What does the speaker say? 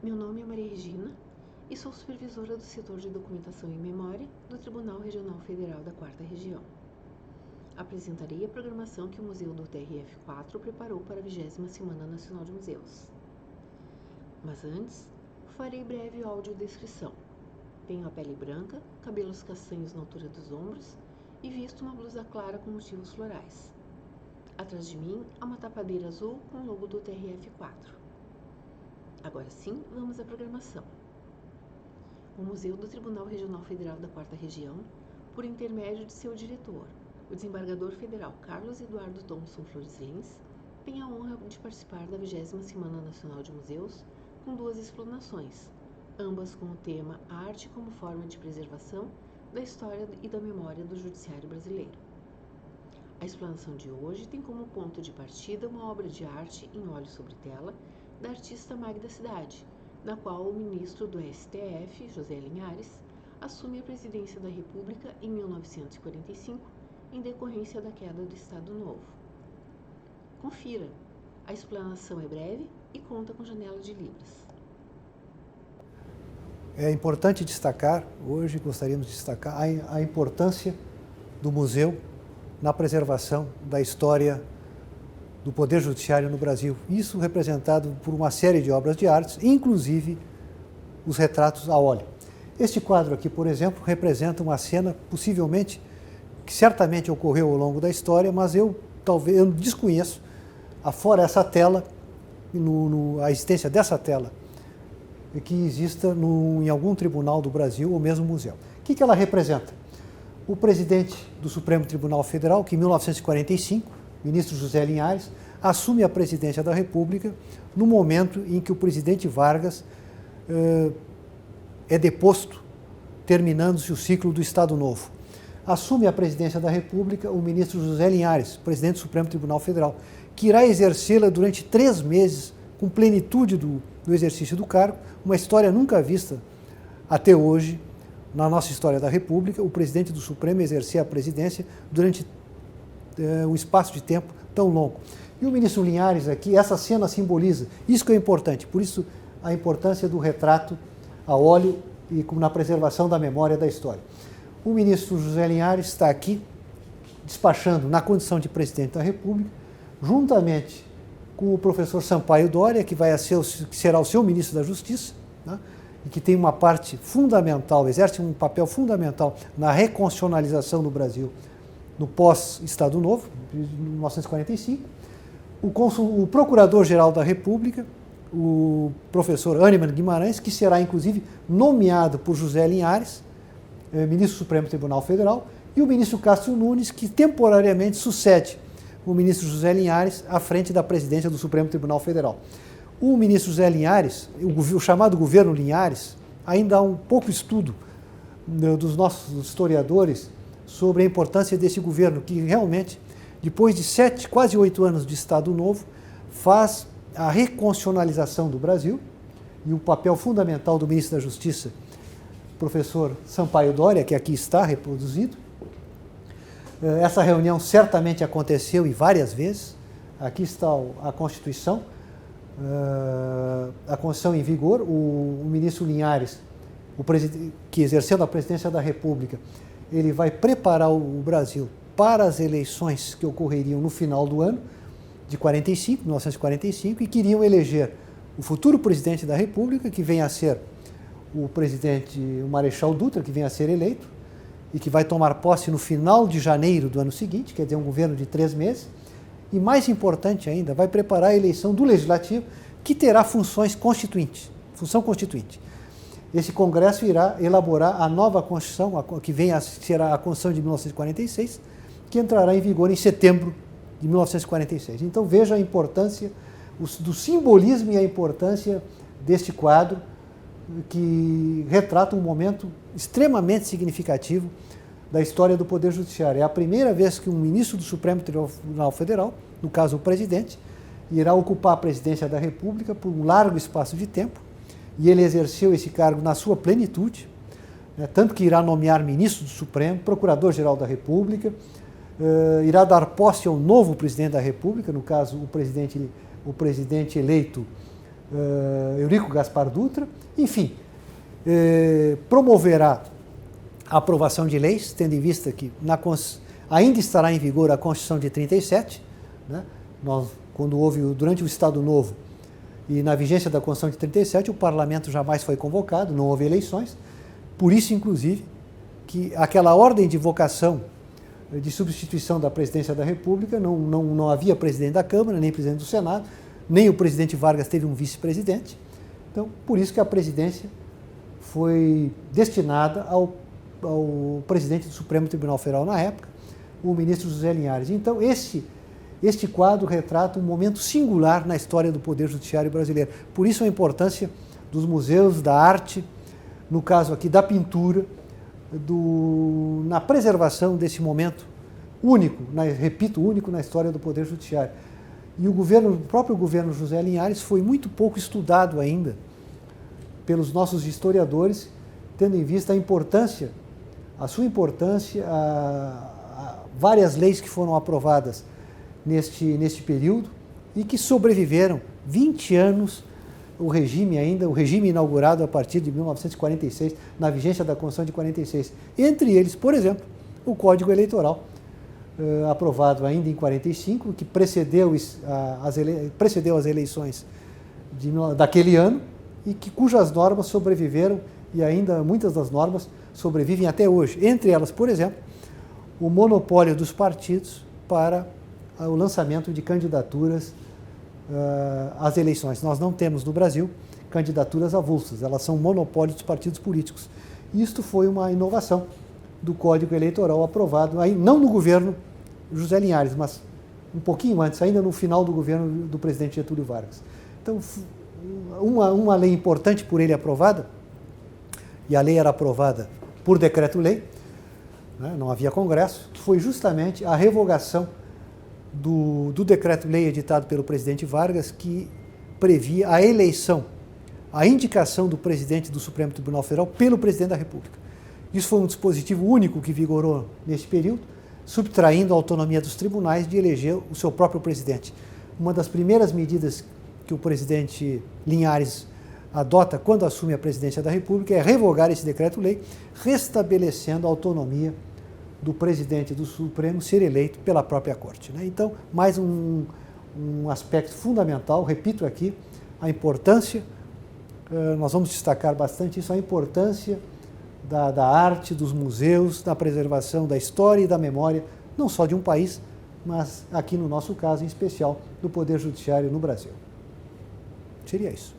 Meu nome é Maria Regina e sou supervisora do setor de documentação e memória do Tribunal Regional Federal da 4ª Região. Apresentarei a programação que o Museu do TRF4 preparou para a 20ª Semana Nacional de Museus. Mas antes, farei breve audiodescrição. Tenho a pele branca, cabelos castanhos na altura dos ombros e visto uma blusa clara com motivos florais. Atrás de mim há uma tapadeira azul com o logo do TRF4. Agora sim, vamos à programação. O Museu do Tribunal Regional Federal da 4ª Região, por intermédio de seu diretor, o desembargador federal Carlos Eduardo Thomson Flores Lins, tem a honra de participar da 20ª Semana Nacional de Museus com 2 explanações, ambas com o tema Arte como forma de preservação da história e da memória do Judiciário brasileiro. A explanação de hoje tem como ponto de partida uma obra de arte em óleo sobre tela da artista Magda Cidade, na qual o ministro do STF, José Linhares, assume a presidência da República em 1945, em decorrência da queda do Estado Novo. Confira, a explanação é breve e conta com janela de Libras. É importante destacar, hoje gostaríamos de destacar a importância do museu na preservação da história do Poder Judiciário no Brasil. Isso representado por uma série de obras de arte, inclusive os retratos a óleo. Este quadro aqui, por exemplo, representa uma cena possivelmente, que certamente ocorreu ao longo da história, mas eu desconheço, afora essa tela, a existência dessa tela, que exista em algum tribunal do Brasil ou mesmo museu. O que ela representa? O presidente do Supremo Tribunal Federal, que em 1945, ministro José Linhares, assume a presidência da República no momento em que o presidente Vargas é deposto, terminando-se o ciclo do Estado Novo. Assume a presidência da República o ministro José Linhares, presidente do Supremo Tribunal Federal, que irá exercê-la durante 3 meses, com plenitude do exercício do cargo, uma história nunca vista até hoje na nossa história da República, o presidente do Supremo exercer a presidência durante um espaço de tempo tão longo. E o ministro Linhares aqui, essa cena simboliza, isso que é importante, por isso a importância do retrato a óleo e na preservação da memória da história. O ministro José Linhares está aqui despachando na condição de presidente da República, juntamente com o professor Sampaio Dória, que será o seu ministro da Justiça, né, e que tem uma parte fundamental, exerce um papel fundamental na reconstitucionalização do Brasil no pós-Estado Novo, de 1945, o Procurador-Geral da República, o professor Hahnemann Guimarães, que será inclusive nomeado por José Linhares, ministro do Supremo Tribunal Federal, e o ministro Cássio Nunes, que temporariamente sucede o ministro José Linhares à frente da presidência do Supremo Tribunal Federal. O ministro José Linhares, o chamado governo Linhares, ainda há um pouco estudo dos nossos historiadores sobre a importância desse governo, que realmente, depois de 7, quase 8 anos de Estado Novo, faz a reconstitucionalização do Brasil, e o papel fundamental do ministro da Justiça, professor Sampaio Dória, que aqui está reproduzido. Essa reunião certamente aconteceu e várias vezes. Aqui está a Constituição em vigor. O ministro Linhares, que exercendo a presidência da República, ele vai preparar o Brasil para as eleições que ocorreriam no final do ano de 1945, e queriam eleger o futuro presidente da República, que vem a ser o Marechal Dutra, que vem a ser eleito, e que vai tomar posse no final de janeiro do ano seguinte, quer dizer, um governo de 3 meses, e mais importante ainda, vai preparar a eleição do Legislativo, que terá função constituinte. Esse Congresso irá elaborar a nova Constituição, que será a Constituição de 1946, que entrará em vigor em setembro de 1946. Então veja a importância do simbolismo e a importância deste quadro, que retrata um momento extremamente significativo da história do Poder Judiciário. É a primeira vez que um ministro do Supremo Tribunal Federal, no caso o presidente, irá ocupar a presidência da República por um largo espaço de tempo, e ele exerceu esse cargo na sua plenitude, né, tanto que irá nomear ministro do Supremo, procurador-geral da República, irá dar posse ao novo presidente da República, no caso o presidente eleito Eurico Gaspar Dutra, enfim, promoverá a aprovação de leis, tendo em vista que ainda estará em vigor a Constituição de 37, né? Quando houve, durante o Estado Novo e na vigência da Constituição de 37, o parlamento jamais foi convocado, não houve eleições, por isso, inclusive, que aquela ordem de vocação de substituição da presidência da República, não havia presidente da Câmara, nem presidente do Senado, nem o presidente Vargas teve um vice-presidente. Então, por isso que a presidência foi destinada ao presidente do Supremo Tribunal Federal na época, o ministro José Linhares. Então, este quadro retrata um momento singular na história do Poder Judiciário brasileiro. Por isso a importância dos museus, da arte, no caso aqui da pintura, na preservação desse momento único, repito, único na história do Poder Judiciário. E o próprio governo José Linhares foi muito pouco estudado ainda pelos nossos historiadores, tendo em vista a sua importância, várias leis que foram aprovadas neste período e que sobreviveram 20 anos o regime inaugurado a partir de 1946, na vigência da Constituição de 46. Entre eles, por exemplo, o Código Eleitoral, aprovado ainda em 45, que precedeu as eleições daquele ano e cujas normas sobreviveram, e ainda muitas das normas sobrevivem até hoje. Entre elas, por exemplo, o monopólio dos partidos para o lançamento de candidaturas às eleições. Nós não temos no Brasil candidaturas avulsas, elas são monopólio dos partidos políticos. Isto foi uma inovação do Código Eleitoral aprovado, aí, não no governo José Linhares, mas um pouquinho antes, ainda no final do governo do presidente Getúlio Vargas. Então, uma lei importante por ele aprovada, e a lei era aprovada por decreto-lei, né, não havia Congresso, foi justamente a revogação do decreto-lei editado pelo presidente Vargas, que previa a indicação do presidente do Supremo Tribunal Federal pelo presidente da República. Isso foi um dispositivo único que vigorou nesse período, subtraindo a autonomia dos tribunais de eleger o seu próprio presidente. Uma das primeiras medidas que o presidente Linhares adota quando assume a presidência da República é revogar esse decreto-lei, restabelecendo a autonomia do presidente do Supremo ser eleito pela própria Corte, né? Então, mais um aspecto fundamental, repito aqui, a importância, nós vamos destacar bastante isso, a importância da arte, dos museus, da preservação da história e da memória, não só de um país, mas aqui no nosso caso, em especial, do Poder Judiciário no Brasil. Seria isso.